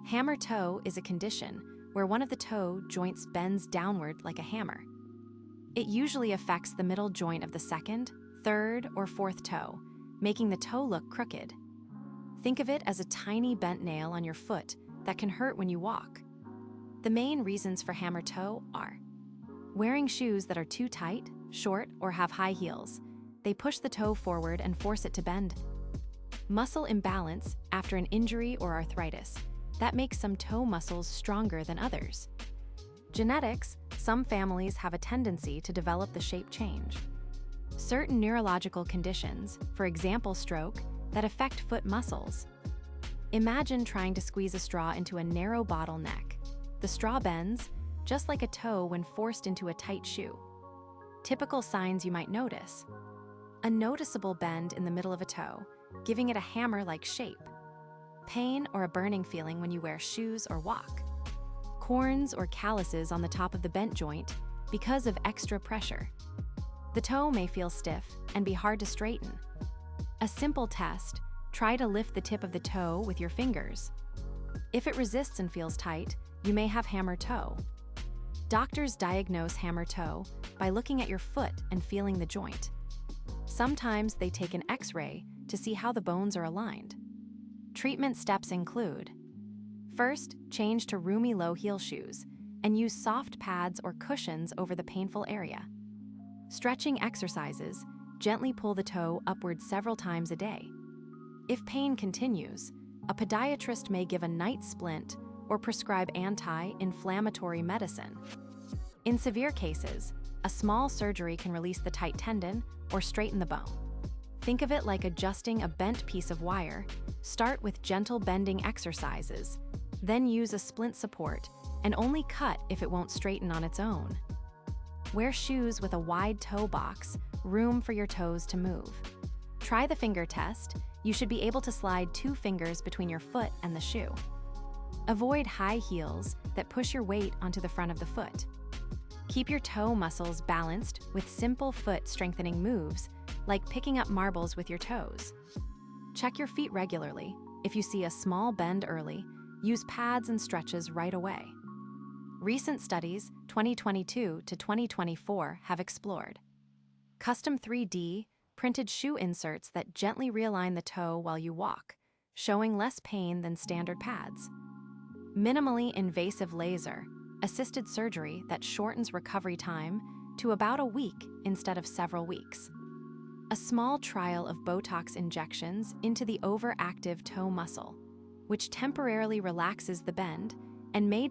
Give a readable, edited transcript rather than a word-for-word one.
Hammer toe is a condition where one of the toe joints bends downward like a hammer. It usually affects the middle joint of the second, third, or fourth toe, making the toe look crooked. Think of it as a tiny bent nail on your foot that can hurt when you walk. The main reasons for hammer toe are wearing shoes that are too tight, short, or have high heels. They push the toe forward and force it to bend. Muscle imbalance after an injury or arthritis. That makes some toe muscles stronger than others. Genetics. Some families have a tendency to develop the shape change. Certain neurological conditions, for example stroke, that affect foot muscles. Imagine trying to squeeze a straw into a narrow bottle neck. The straw bends, just like a toe when forced into a tight shoe. Typical signs you might notice. A noticeable bend in the middle of a toe, giving it a hammer-like shape. Pain or a burning feeling when you wear shoes or walk. Corns or calluses on the top of the bent joint because of extra pressure. The toe may feel stiff and be hard to straighten. A simple test, try to lift the tip of the toe with your fingers. If it resists and feels tight, you may have hammer toe. Doctors diagnose hammer toe by looking at your foot and feeling the joint. Sometimes they take an X-ray to see how the bones are aligned. Treatment steps include: first, change to roomy low-heel shoes and use soft pads or cushions over the painful area. Stretching exercises, gently pull the toe upward several times a day. If pain continues, a podiatrist may give a night splint or prescribe anti-inflammatory medicine. In severe cases, a small surgery can release the tight tendon or straighten the bone. Think of it like adjusting a bent piece of wire. Start with gentle bending exercises, then use a splint support, and only cut if it won't straighten on its own. Wear shoes with a wide toe box, room for your toes to move. Try the finger test. You should be able to slide 2 fingers between your foot and the shoe. Avoid high heels that push your weight onto the front of the foot. Keep your toe muscles balanced with simple foot strengthening moves, like picking up marbles with your toes. Check your feet regularly. If you see a small bend early, use pads and stretches right away. Recent studies, 2022 to 2024, have explored custom 3D printed shoe inserts that gently realign the toe while you walk, showing less pain than standard pads. Minimally invasive laser assisted surgery that shortens recovery time to about a week instead of several weeks. A small trial of Botox injections into the overactive toe muscle, which temporarily relaxes the bend and may